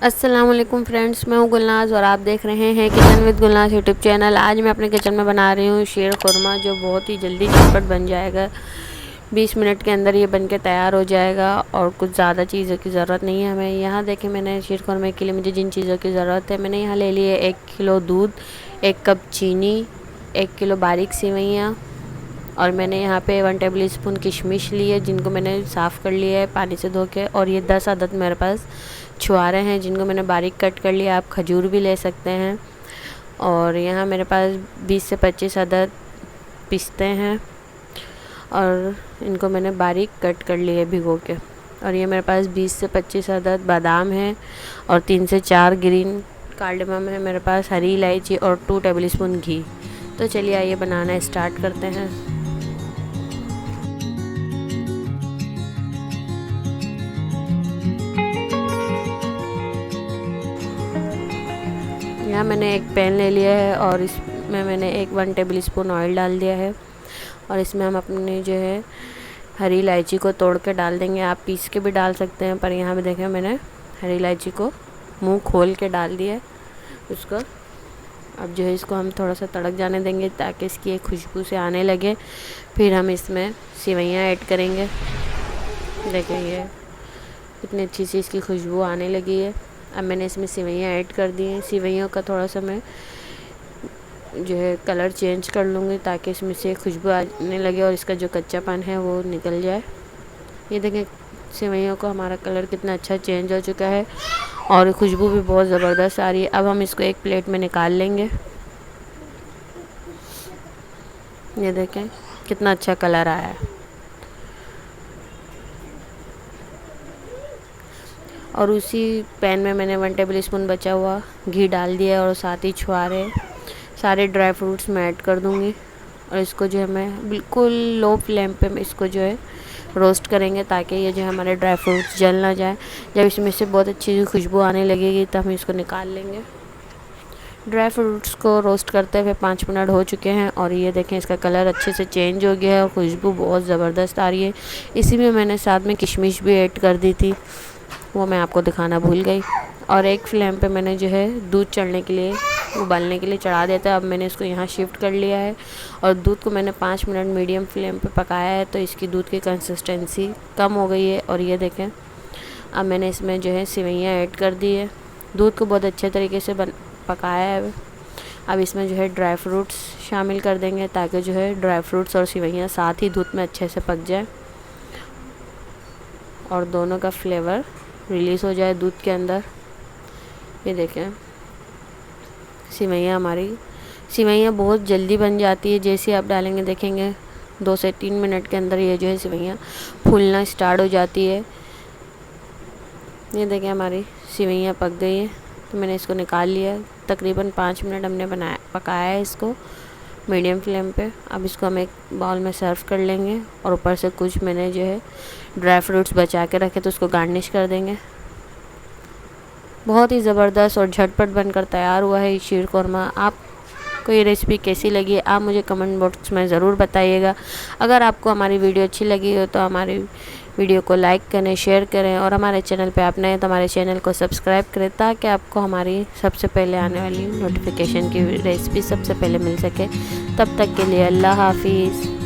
अस्सलाम वालेकुम फ्रेंड्स, मैं हूँ गुलनाज और आप देख रहे हैं kitchen with Gulnaz YouTube channel. आज मैं अपने किचन में बना रही हूँ शीर खुरमा, जो बहुत ही जल्दी झटपट बन जाएगा। 20 मिनट के अंदर ये बनके तैयार हो जाएगा और कुछ ज़्यादा चीज़ों की ज़रूरत नहीं है हमें। यहाँ देखें, मैंने शीर खुरमे के लिए मुझे जिन चीज़ों की ज़रूरत है, मैंने यहाँ ले लिए 1 किलो दूध, 1 कप चीनी, 1 किलो बारीक सेवइयाँ, और मैंने यहाँ पे 1 टेबल स्पून किशमिश ली है, जिनको मैंने साफ़ कर लिया है पानी से धो के। और ये 10 अदद मेरे पास छुआरे हैं, जिनको मैंने बारीक कट कर लिया। आप खजूर भी ले सकते हैं। और यहाँ मेरे पास 20 से 25 अदद पिस्ते हैं, और इनको मैंने बारीक कट कर लिए भिगो के। और ये मेरे पास 20 से 25 अदद बादाम हैं, और 3 से 4 ग्रीन कार्डमम है मेरे पास, हरी इलायची, और 2 टेबल स्पून घी। तो चलिए आइए बनाना स्टार्ट करते हैं। यहाँ मैंने एक पैन ले लिया है और इसमें मैंने 1 टेबल स्पून ऑयल डाल दिया है। और इसमें हम अपने जो है हरी इलायची को तोड़ के डाल देंगे। आप पीस के भी डाल सकते हैं, पर यहाँ पे देखें मैंने हरी इलायची को मुंह खोल के डाल दिया है उसको। अब जो है इसको हम थोड़ा सा तड़क जाने देंगे ताकि इसकी एक खुशबू से आने लगे। फिर हम इसमें सेवइयाँ ऐड करेंगे। देखें ये कितनी अच्छी सी इसकी खुशबू आने लगी है। अब मैंने इसमें सेवइयाँ ऐड कर दी हैं। सेवइयों का थोड़ा सा मैं जो है कलर चेंज कर लूँगी ताकि इसमें से खुशबू आने लगे और इसका जो कच्चापन है वो निकल जाए। ये देखें सेवइयों का हमारा कलर कितना अच्छा चेंज हो चुका है और खुशबू भी बहुत ज़बरदस्त आ रही है। अब हम इसको एक प्लेट में निकाल लेंगे। ये देखें कितना अच्छा कलर आया है। और उसी पैन में मैंने 1 टेबल स्पून बचा हुआ घी डाल दिया और साथ ही छुआरे सारे ड्राई फ्रूट्स में ऐड कर दूँगी। और इसको जो है मैं बिल्कुल लो फ्लेम पे इसको जो है रोस्ट करेंगे ताकि ये जो है हमारे ड्राई फ्रूट्स जल ना जाए। जब इसमें से बहुत अच्छी खुशबू आने लगेगी तब हम इसको निकाल लेंगे। ड्राई फ्रूट्स को रोस्ट करते हुए 5 मिनट हो चुके हैं और ये देखें इसका कलर अच्छे से चेंज हो गया है और खुशबू बहुत ज़बरदस्त आ रही है। इसी में मैंने साथ में किशमिश भी ऐड कर दी थी, वो मैं आपको दिखाना भूल गई। और एक फ्लेम पे मैंने जो है दूध चढ़ने के लिए उबालने के लिए चढ़ा दिया था। अब मैंने इसको यहाँ शिफ्ट कर लिया है और दूध को मैंने 5 मिनट मीडियम फ्लेम पे पकाया है, तो इसकी दूध की कंसिस्टेंसी कम हो गई है। और ये देखें अब मैंने इसमें जो है सेवइयाँ ऐड कर दी है। दूध को बहुत अच्छे तरीके से पकाया है। अब इसमें जो है ड्राई फ्रूट्स शामिल कर देंगे ताकि जो है ड्राई फ्रूट्स और सेवइयाँ साथ ही दूध में अच्छे से पक जाए और दोनों का फ्लेवर रिलीज़ हो जाए दूध के अंदर। ये देखें सेवइयाँ बहुत जल्दी बन जाती है। जैसे ही आप डालेंगे देखेंगे 2 से 3 मिनट के अंदर ये जो है सेवइयाँ फूलना स्टार्ट हो जाती है। ये देखें हमारी सेवइयाँ पक गई है, तो मैंने इसको निकाल लिया। तकरीबन 5 मिनट हमने पकाया है इसको मीडियम फ्लेम पे। अब इसको हम एक बाउल में सर्व कर लेंगे और ऊपर से कुछ मैंने जो है ड्राई फ्रूट्स बचा के रखे तो उसको गार्निश कर देंगे। बहुत ही ज़बरदस्त और झटपट बनकर तैयार हुआ है ये शीर खुरमा। आपको ये रेसिपी कैसी लगी आप मुझे कमेंट बॉक्स में ज़रूर बताइएगा। अगर आपको हमारी वीडियो अच्छी लगी हो तो हमारी वीडियो को लाइक करें, शेयर करें, और हमारे चैनल पे आप नए हैं तो हमारे चैनल को सब्सक्राइब करें ताकि आपको हमारी सबसे पहले आने वाली नोटिफिकेशन की रेसिपी सबसे पहले मिल सके। तब तक के लिए अल्लाह हाफिज़।